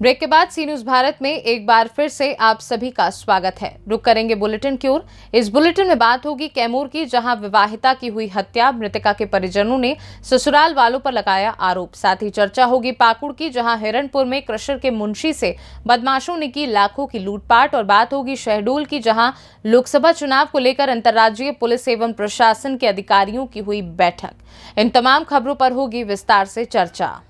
Break के बाद सी news Bharat में एक बार फिर से आप सभी का स्वागत है। रुक करेंगे बुलेटिन की ओर। इस बुलेटिन में बात होगी कैमूर की, जहां विवाहिता की हुई हत्या, मृतका के परिजनों ने ससुराल वालों पर लगाया आरोप। साथ ही चर्चा होगी पाकुड़ की, जहां हिरणपुर में क्रशर के मुंशी से बदमाशों ने की लाखों की लूटपाट। और बात होगी शहडोल की, जहां लोकसभा चुनाव को लेकर अंतर्राज्यीय पुलिस एवं प्रशासन के अधिकारियों की हुई बैठक। इन तमाम खबरों पर होगी विस्तार से चर्चा।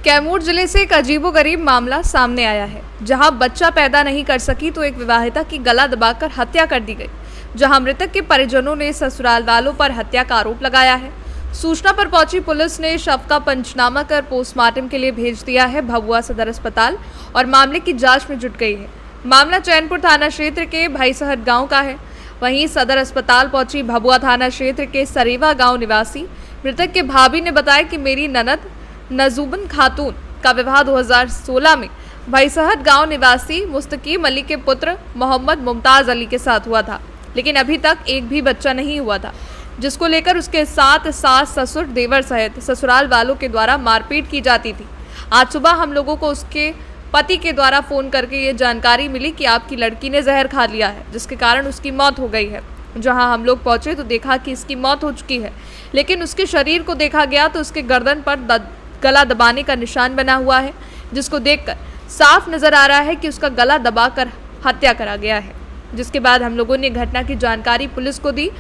कैमूर जिले से एक अजीबोगरीब मामला सामने आया है, जहां बच्चा पैदा नहीं कर सकी तो एक विवाहिता की गला दबाकर हत्या कर दी गई। जहां मृतक के परिजनों ने ससुराल वालों पर हत्या का आरोप लगाया है। सूचना पर पहुंची पुलिस ने शव का पंचनामा कर पोस्टमार्टम के लिए भेज दिया है भभुआ सदर अस्पताल और मामले की जांच में जुट गई है। मामला चैनपुर थाना क्षेत्र के भाईसहट गाँव का है। वहीं सदर अस्पताल पहुंची भभुआ थाना क्षेत्र के सरेवा गाँव निवासी मृतक के भाभी ने बताया कि मेरी ननद नजूबन खातून का विवाह 2016 में भाईसहट गांव निवासी मुस्तकीम अली के पुत्र मोहम्मद मुमताज अली के साथ हुआ था, लेकिन अभी तक एक भी बच्चा नहीं हुआ था, जिसको लेकर उसके साथ सास, ससुर, देवर सहित ससुराल वालों के द्वारा मारपीट की जाती थी। आज सुबह हम लोगों को उसके पति के द्वारा फोन करके ये जानकारी मिली कि आपकी लड़की ने जहर खा लिया है, जिसके कारण उसकी मौत हो गई है। जहां हम लोग पहुंचे तो देखा कि इसकी मौत हो चुकी है, लेकिन उसके शरीर को देखा गया तो उसके गर्दन पर गला दबाने का निशान बना हुआ है, जिसको देखकर साफ नजर आ रहा है कि उसका गला दबाकर हत्या करा गया है। जिसके बाद हम लोगों ने घटना की जानकारी पुलिस को दी।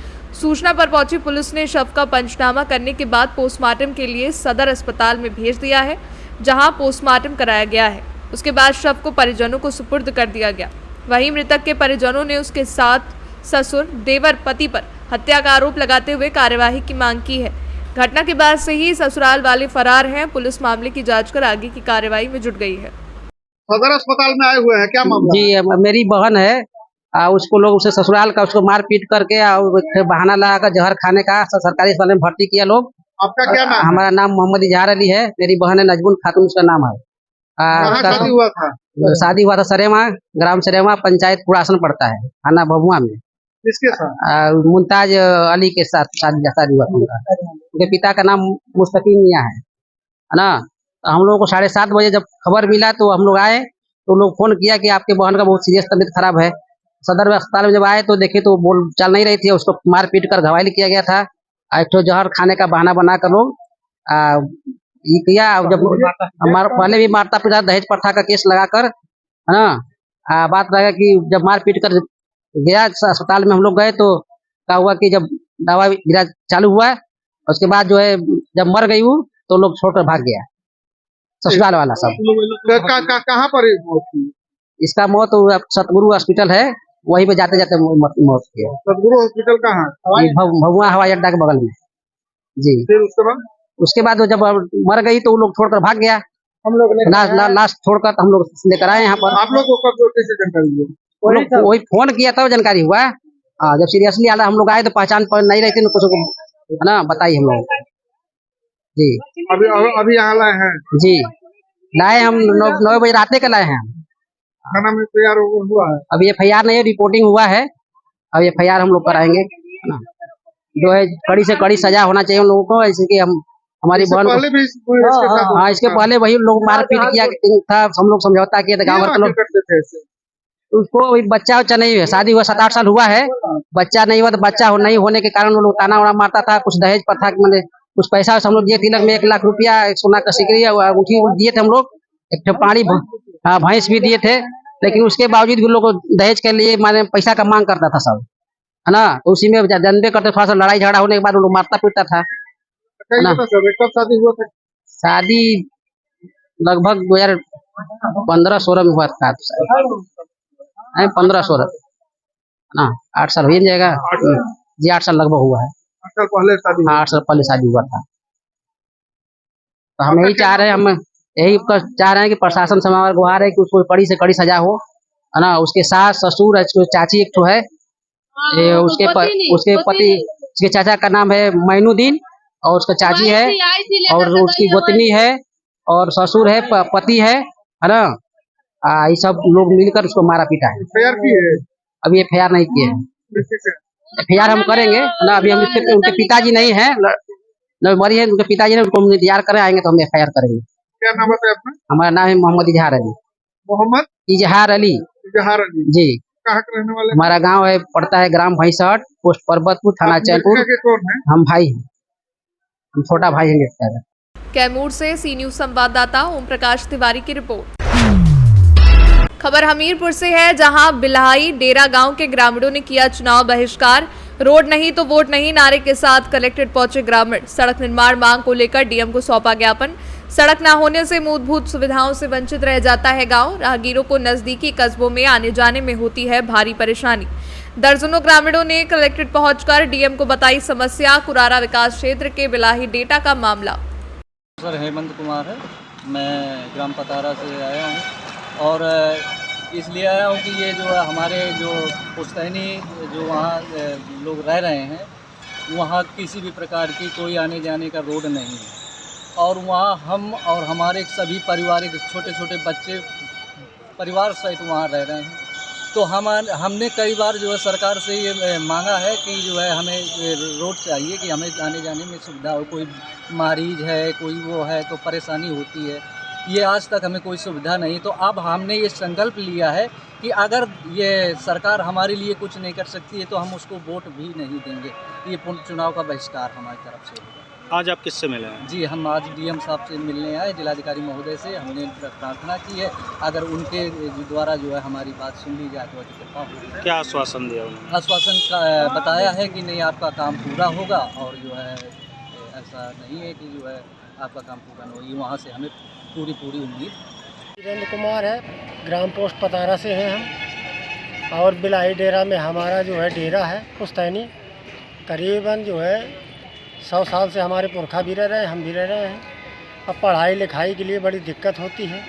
सूचना पर पहुंची पुलिस ने शव का पंचनामा करने के बाद पोस्टमार्टम के लिए सदर अस्पताल में भेज दिया है, जहां पोस्टमार्टम कराया गया है। उसके बाद शव को परिजनों को सुपुर्द कर दिया गया। वहीं मृतक के परिजनों ने उसके साथ ससुर, देवर, पति पर हत्या का आरोप लगाते हुए कार्यवाही की मांग की है। घटना के बाद से ही ससुराल वाले फरार हैं। पुलिस मामले की जांच कर आगे की कार्रवाई में जुट गई है। सदर अस्पताल में आए हुए हैं, क्या मामला? जी, मेरी बहन है। उसको लोग उसे ससुराल का उसको मार पीट करके और फिर बहाना लगाकर जहर खाने का सरकारी अस्पताल में भर्ती किया लोग। आपका क्या नाम? हमारा नाम मोहम्मद इजहार अली है। मेरी बहन है नजबुन खातून, उसका नाम है। कहाँ शादी हुआ था? शादी हुआ था सरेवा, ग्राम सरेवा, पंचायत पुरासन पड़ता है, थाना भभुआ में। किसके साथ? मुमताज अली के साथ शादी हुआ था उनका। उनके पिता का नाम मुस्तकीम मियां है ना। तो हम लोगों को 7:30 बजे जब खबर मिला तो हम लोग आए, तो लोग फोन किया कि आपके बहन का बहुत सीरियस तबीयत खराब है। सदर अस्पताल में जब आए तो देखे तो बोल चल नहीं रही थी, उसको मार पीट कर घायल किया गया था। एक तो जहर खाने का बहाना बना कर लोग ये किया। जब हमारा पहले भी मारता पीटा, दहेज प्रथा का केस लगाकर, है ना। बात लगा कि जब मार पीट कर गया अस्पताल में हम लोग गए तो क्या हुआ कि जब दवा इलाज चालू हुआ, उसके बाद जो है जब मर गई वो तो लोग छोड़कर भाग गया ससुराल वाला सब। कहाँ पर मौत हुई? इसका मौत सतगुरु हॉस्पिटल है, वहीं पे जाते जाते मौत की है। सदगुरु हॉस्पिटल कहाँ? भभुआ हवाई अड्डा के बगल में जी। फिर उसके बाद जब मर गई तो वो लोग छोड़कर भाग गया। हम लोग लाश छोड़कर हम लोग लेकर आए यहाँ पर। आप लोग को कब कैसे जानकारी हुई? वही फोन किया था, जानकारी हुआ। जब सीरियसली आला हम लोग आए तो पहचान पर नहीं रही थी, कुछ है ना बताइए हम लोग जी। अभी यहाँ लाए हैं जी, लाए हम 9 बजे रात के लाए हैं। थाना में तैयार हुआ है? अभी FIR नहीं है, रिपोर्टिंग हुआ है। अब FIR हम लोग कराएंगे, है ना। जो है कड़ी से कड़ी सजा होना चाहिए उन लोगों को, ऐसे कि हम हमारी बहन पहले भी हाँ, इसके पहले वही लोग मारपीट किया था, हम लोग समझौता किया था गाँव भर के लोग। करते थे ऐसे? उसको बच्चा नहीं हुआ, शादी हुआ 7-8 साल हुआ है, बच्चा नहीं हुआ। तो बच्चा नहीं होने के कारण वो लोग ताना वाना मारता था। कुछ दहेज प्रथा मैंने कुछ पैसा हम लोग दिए, तिलक में 1 लाख रुपया, सोना का सिकड़ी, अंगूठी दिए थे हम लोग। एक पानी भैंस भी दिए थे, लेकिन उसके बावजूद भी लोग दहेज के लिए माने पैसा का मांग करता था सब, है ना। तो उसी में जानबे करते, थोड़ा सा लड़ाई झगड़ा होने के बाद वो लोग मारता पीटता था, है ना। कब शादी हुआ था? शादी लगभग 2015-16 में हुआ था, 15-16 ना, 8 साल हो जाएगा जी। 8 साल लगभग हुआ है। 8 साल पहले शादी? हाँ, 8 साल पहले शादी हुआ था। तो हम यही चाह रहे हैं, हम यही चाह रहे हैं कि प्रशासन से हमारा गुहार है कि उसको कड़ी से कड़ी सजा हो, है ना। उसके सास, ससुर, चाची एक तो है, उसके पति, उसके चाचा का नाम है मैनुद्दीन, और उसका चाची है, और उसकी गोतनी है, और ससुर है, पति है ना। ये सब लोग मिलकर उसको मारा पीटा है। FIR की है? अभी FIR नहीं किए हैं। FIR हम करेंगे ना। अभी हम उनके पिताजी नहीं है, मरी है उनके पिताजी ने, उनको इंतजार कर आएंगे तो हम FIR करेंगे। क्या नाम है आपका? हमारा नाम है मोहम्मद इजहार अली। मोहम्मद इजहार अली इजहार अली जी। कहाँ के रहने वाले? हमारा गांव है पड़ता है ग्राम भैंसठ, पोस्ट परबतपुर, थाना आप चैनपुर। मृतका के कौन है? हम भाई हैं, हम छोटा भाई हैं मृतका का। कैमूर से सी न्यूज संवाददाता ओम प्रकाश तिवारी की रिपोर्ट। खबर हमीरपुर से है, जहां बिल्हाई डेरा गांव के ग्रामीणों ने किया चुनाव बहिष्कार। रोड नहीं तो वोट नहीं नारे के साथ कलेक्ट्रेट पहुंचे ग्रामीण। सड़क निर्माण मांग को लेकर डीएम को सौंपा ज्ञापन। सड़क न होने से मूलभूत सुविधाओं से वंचित रह जाता है गांव। राहगीरों को नजदीकी कस्बों में आने जाने में होती है भारी परेशानी। दर्जनों ग्रामीणों ने कलेक्ट्रेट पहुंचकर डीएम को बताई समस्या। कुरारा विकास क्षेत्र के बिलाही डेटा का मामला। सर हेमंत कुमार है, मैं ग्राम पतारा से आया हूँ और इसलिए आया हूँ कि ये जो है हमारे जो पुश्तैनी जो वहाँ लोग रह रहे हैं वहाँ किसी भी प्रकार की कोई आने जाने का रोड नहीं है और वहाँ हम और हमारे सभी पारिवारिक छोटे छोटे बच्चे परिवार सहित वहाँ रह रहे हैं। तो हमने कई बार जो है सरकार से ये मांगा है कि जो है हमें रोड चाहिए कि हमें आने जाने में सुविधा हो। कोई मरीज है, कोई वो है तो परेशानी होती है। ये आज तक हमें कोई सुविधा नहीं। तो अब हमने ये संकल्प लिया है कि अगर ये सरकार हमारे लिए कुछ नहीं कर सकती है तो हम उसको वोट भी नहीं देंगे। ये चुनाव का बहिष्कार हमारी तरफ से होगा। आज आप किससे मिले हैं? जी, हम आज डीएम साहब से मिलने आए, जिलाधिकारी महोदय से। हमने प्रार्थना की है अगर उनके द्वारा जो है हमारी बात सुन ली जाए तो कृपा होगी। क्या आश्वासन दिया उन्होंने? आश्वासन का बताया है कि नहीं आपका काम पूरा होगा और जो है ऐसा नहीं है कि जो है आपका काम पूरा नहीं होगी। वहाँ से हमें पूरी उम्मीद। वीरेंद्र कुमार है, ग्राम पोस्ट पतारा से हैं हम और बिलाई डेरा में हमारा जो है डेरा है पुश्तैनी। करीबन जो है 100 साल से हमारे पुरखा भी रह रहे हैं, हम भी रह रहे हैं। अब पढ़ाई लिखाई के लिए बड़ी दिक्कत होती है,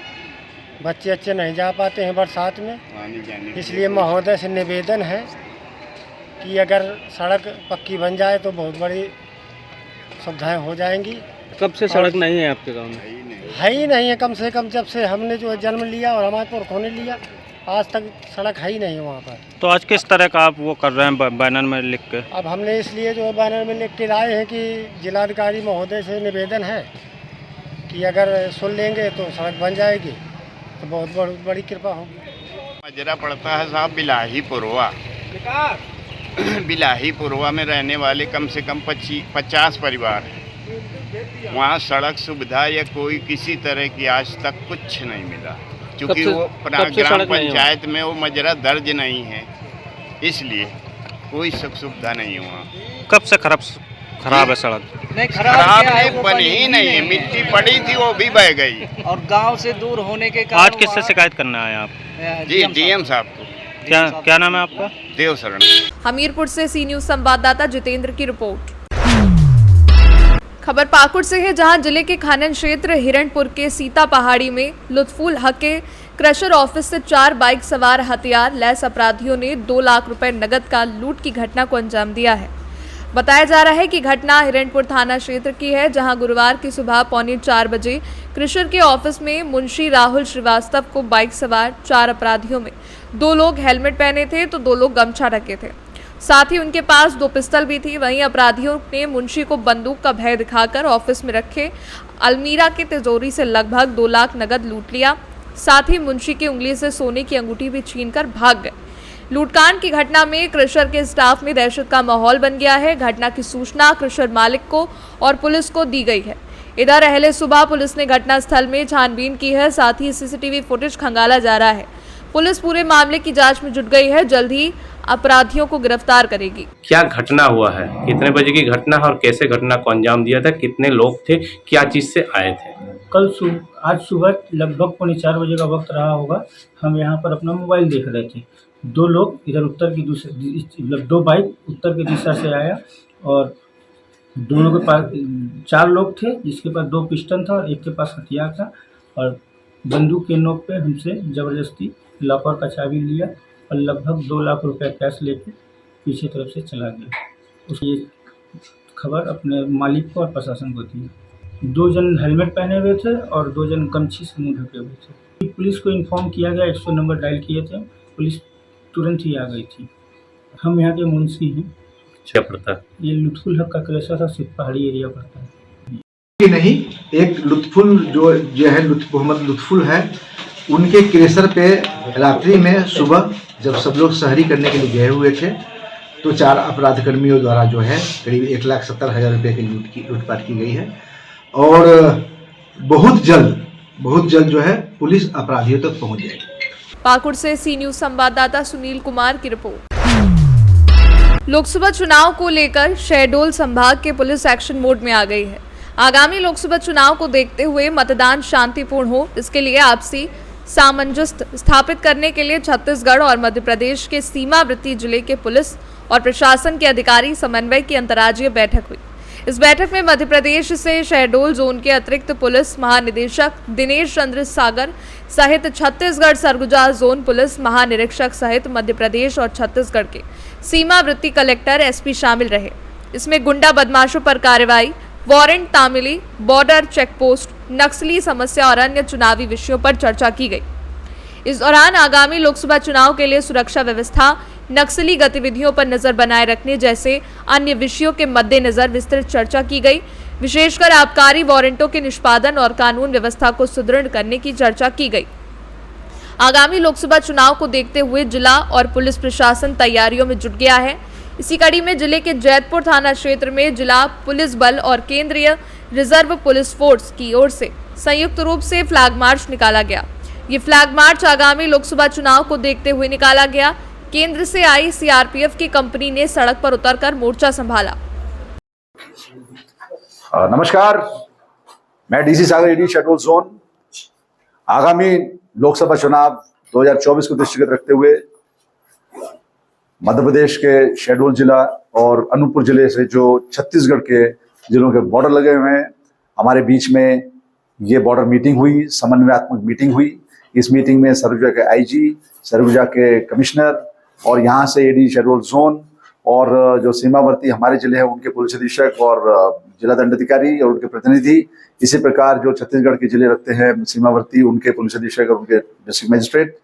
बच्चे अच्छे नहीं जा पाते हैं बरसात में। इसलिए महोदय से निवेदन है कि अगर सड़क पक्की बन जाए तो बहुत बड़ी सुविधाएं हो जाएंगी। कब से सड़क नहीं है आपके गांव में? है ही नहीं है, कम से कम जब से हमने जो है जन्म लिया और हमारे पुरखों ने लिया आज तक सड़क है ही नहीं है वहाँ पर। तो आज किस तरह का आप वो कर रहे हैं बैनर में लिख के? अब हमने इसलिए जो है बैनर में लिख के लाए हैं कि जिलाधिकारी महोदय से निवेदन है कि अगर सुन लेंगे तो सड़क बन जाएगी तो बहुत बड़ी कृपा होगी। मजरा पड़ता है साहब बिलाही पुरवा। बिलाही पुरवा में रहने वाले कम से कम 50 परिवार हैं। वहाँ सड़क सुविधा या कोई किसी तरह की आज तक कुछ नहीं मिला, क्योंकि वो ग्राम पंचायत में वो मजरा दर्ज नहीं है, इसलिए कोई सुविधा नहीं है वहाँ। कब से खराब है सड़क? नहीं, खराब नहीं, बनी ही नहीं है। मिट्टी पड़ी थी वो भी बह गई और गांव से दूर होने के कारण आज किससे शिकायत करने आए आप? जी डीएम साहब को। क्या नाम है आपका? देव शरण। हमीरपुर से सी न्यूज संवाददाता जितेंद्र की रिपोर्ट। खबर पाकुड़ से है, जहां जिले के खनन क्षेत्र हिरणपुर के सीता पहाड़ी में लुत्फुल हक के क्रशर ऑफिस से 4 बाइक सवार हथियार लैस अपराधियों ने 2 लाख रुपए नगद का लूट की घटना को अंजाम दिया है। बताया जा रहा है कि घटना हिरणपुर थाना क्षेत्र की है, जहां गुरुवार की सुबह 3:45 बजे क्रशर के ऑफिस में मुंशी राहुल श्रीवास्तव को बाइक सवार 4 अपराधियों में 2 लोग हेलमेट पहने थे तो 2 लोग गमछा ढके थे। साथ ही उनके पास 2 पिस्तौल भी थी। वहीं अपराधियों ने मुंशी को बंदूक का भय दिखाकर ऑफिस में रखे अलमीरा की तिजोरी से लगभग 2 लाख नगद लूट लिया। साथ ही मुंशी की उंगली से सोने की अंगूठी भी छीनकर भाग गए। लूटकांड की घटना में क्रशर के स्टाफ में दहशत का माहौल बन गया है। घटना की सूचना क्रशर मालिक को और पुलिस को दी गई है। इधर अहले सुबह पुलिस ने घटनास्थल में छानबीन की है, साथ ही सीसीटीवी फुटेज खंगाला जा रहा है। पुलिस पूरे मामले की जांच में जुट गई है, जल्द ही अपराधियों को गिरफ्तार करेगी। क्या घटना हुआ है, कितने बजे की घटना है और कैसे घटना को अंजाम दिया था, कितने लोग थे, क्या चीज से आए थे? आज सुबह लगभग 4:45 बजे का वक्त रहा होगा। हम यहाँ पर अपना मोबाइल देख रहे थे। 2 लोग इधर उत्तर की मतलब 2 बाइक उत्तर की दिशा से आया और दोनों के पास 4 लोग थे, जिसके पास 2 पिस्टन था और एक के पास हथियार था और बंदूक के नोक पे हमसे ज़बरदस्ती लॉकर का चाबी लिया और लगभग 2 लाख रुपए कैश लेके पीछे तरफ से चला गया। उसकी खबर अपने मालिक को और प्रशासन को दी। 2 जन हेलमेट पहने हुए थे और 2 जन गमछी से मुँह ढके हुए थे। पुलिस को इन्फॉर्म किया गया, 100 नंबर डायल किए थे, पुलिस तुरंत ही आ गई थी। हम यहाँ के मुंशी हैं। क्या पड़ता है? ये लुत्फुल हक का क्रशर है, सिर्फ पहाड़ी एरिया पड़ता है। नहीं, एक लुत्फुल जो है मोहम्मद लुत्फुल है, उनके क्रेशर पे रात्रि में सुबह जब सब लोग शहरी करने के लिए गए हुए थे तो 4 अपराध कर्मियों द्वारा जो है करीब 1,70,000 रुपये की लूटपाट की गई है और बहुत जल्द जो है पुलिस अपराधियों तक पहुंच जाएगी। पाकुड़ से सी न्यूज संवाददाता सुनील कुमार की रिपोर्ट। लोकसभा चुनाव को लेकर शहडोल संभाग के पुलिस एक्शन मोड में आ गई है। आगामी लोकसभा चुनाव को देखते हुए मतदान शांतिपूर्ण हो, इसके लिए आपसी सामंजस्य स्थापित करने के लिए छत्तीसगढ़ और मध्य प्रदेश के सीमावर्ती जिले के पुलिस और प्रशासन के अधिकारी समन्वय की अंतर्राज्यीय बैठक हुई। इस बैठक में मध्य प्रदेश से शहडोल जोन के अतिरिक्त पुलिस महानिदेशक दिनेश चंद्र सागर सहित छत्तीसगढ़ सरगुजा जोन पुलिस महानिरीक्षक सहित मध्य प्रदेश और छत्तीसगढ़ के सीमावर्ती कलेक्टर एसपी शामिल रहे। इसमें गुंडा बदमाशों पर कार्रवाई, वारंट तामीली, बॉर्डर चेकपोस्ट, नक्सली समस्या और अन्य चुनावी विषयों पर चर्चा की गई। इस दौरान आगामी लोकसभा चुनाव के लिए सुरक्षा व्यवस्था, नक्सली गतिविधियों पर नजर बनाए रखने जैसे अन्य विषयों के मद्देनजर विस्तृत चर्चा की गई। विशेषकर आबकारी वारंटों के निष्पादन और कानून व्यवस्था को सुदृढ़ करने की चर्चा की गई। आगामी लोकसभा चुनाव को देखते हुए जिला और पुलिस प्रशासन तैयारियों में जुट गया है। इसी कड़ी में जिले के जैतपुर थाना क्षेत्र में जिला पुलिस बल और केंद्रीय रिजर्व पुलिस फोर्स की ओर से संयुक्त रूप से फ्लैग मार्च निकाला गया। ये फ्लैग मार्च आगामी लोकसभा चुनाव को देखते हुए निकाला गया। केंद्र से आई सीआरपीएफ की कंपनी ने सड़क पर उतरकर मोर्चा संभाला। नमस्कार, मैं डीसी सागर ईडी शहडोल जोन। आगामी लोकसभा चुनाव 2024 को दृष्टिगत रखते हुए मध्य प्रदेश के शहडोल जिला और अनूपपुर जिले से जो छत्तीसगढ़ के जिलों के बॉर्डर लगे हुए हैं, हमारे बीच में ये बॉर्डर मीटिंग हुई, समन्वयात्मक मीटिंग हुई। इस मीटिंग में सरगुजा के आईजी, सरगुजा के कमिश्नर और यहाँ से एडी शहडोल जोन और जो सीमावर्ती हमारे जिले हैं उनके पुलिस अधीक्षक और जिला दंडाधिकारी और उनके प्रतिनिधि, इसी प्रकार जो छत्तीसगढ़ के जिले रखते हैं सीमावर्ती, उनके पुलिस अधीक्षक और उनके डिस्ट्रिक्ट मजिस्ट्रेट,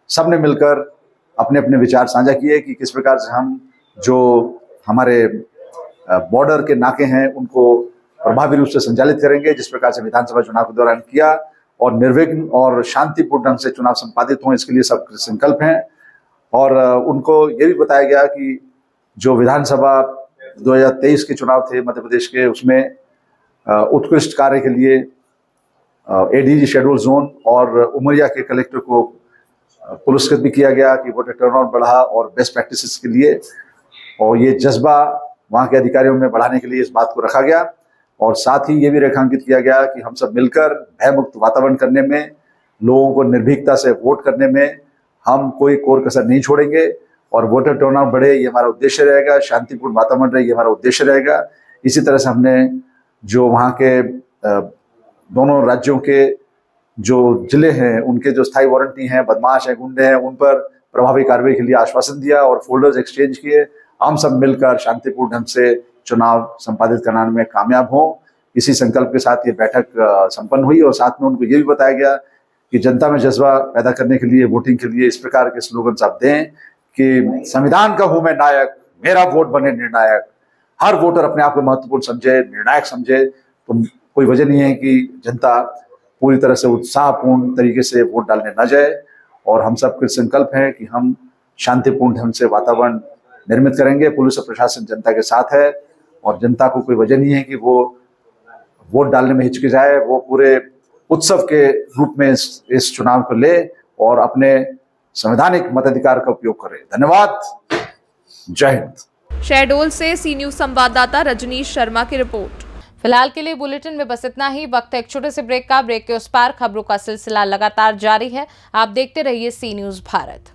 सब ने मिलकर अपने अपने विचार साझा किए कि किस प्रकार से हम जो हमारे बॉर्डर के नाके हैं उनको प्रभावी रूप से संचालित करेंगे, जिस प्रकार से विधानसभा चुनाव के दौरान किया, और निर्विघ्न और शांतिपूर्ण ढंग से चुनाव संपादित हों, इसके लिए सब संकल्प हैं। और उनको ये भी बताया गया कि जो विधानसभा 2023 के चुनाव थे मध्य प्रदेश के, उसमें उत्कृष्ट कार्य के लिए एडीजी शहडोल जोन और उमरिया के कलेक्टर को पुरस्कृत भी किया गया कि वोटर टर्नआउट बढ़ा और बेस्ट प्रैक्टिसेस के लिए, और ये जज्बा वहाँ के अधिकारियों में बढ़ाने के लिए इस बात को रखा गया। और साथ ही ये भी रेखांकित किया गया कि हम सब मिलकर भयमुक्त वातावरण करने में, लोगों को निर्भीकता से वोट करने में हम कोई कोर कसर नहीं छोड़ेंगे और वोटर टर्नआउट बढ़े, ये हमारा उद्देश्य रहेगा। शांतिपूर्ण वातावरण रहे, ये हमारा उद्देश्य रहेगा। इसी तरह से हमने जो वहाँ के दोनों राज्यों के जो जिले हैं उनके जो स्थायी वारंटी हैं, बदमाश हैं, गुंडे हैं, उन पर प्रभावी कार्रवाई के लिए आश्वासन दिया और फोल्डर्स एक्सचेंज किए। हम सब मिलकर शांतिपूर्ण ढंग से चुनाव संपादित कराने में कामयाब हों, इसी संकल्प के साथ ये बैठक संपन्न हुई। और साथ में उनको ये भी बताया गया कि जनता में जज्बा पैदा करने के लिए, वोटिंग के लिए इस प्रकार के स्लोगन आप दें कि संविधान का हूं मैं नायक, मेरा वोट बने निर्णायक। हर वोटर अपने आप को महत्वपूर्ण समझे, निर्णायक समझे, तो कोई वजह नहीं है कि जनता पूरी तरह से उत्साहपूर्ण तरीके से वोट डालने न जाए। और हम सबके संकल्प है कि हम शांतिपूर्ण ढंग से वातावरण निर्मित करेंगे। पुलिस और प्रशासन जनता के साथ है और जनता को कोई वजह नहीं है कि वो वोट डालने में हिचकिचाए। वो पूरे उत्सव के रूप में इस चुनाव को ले और अपने संवैधानिक मताधिकार का उपयोग करे। धन्यवाद। जय हिंद। शहडोल से सी न्यूज संवाददाता रजनीश शर्मा की रिपोर्ट। फिलहाल के लिए बुलेटिन में बस इतना ही। वक्त है एक छोटे से ब्रेक का। ब्रेक के उस पार खबरों का सिलसिला लगातार जारी है। आप देखते रहिए सी न्यूज भारत।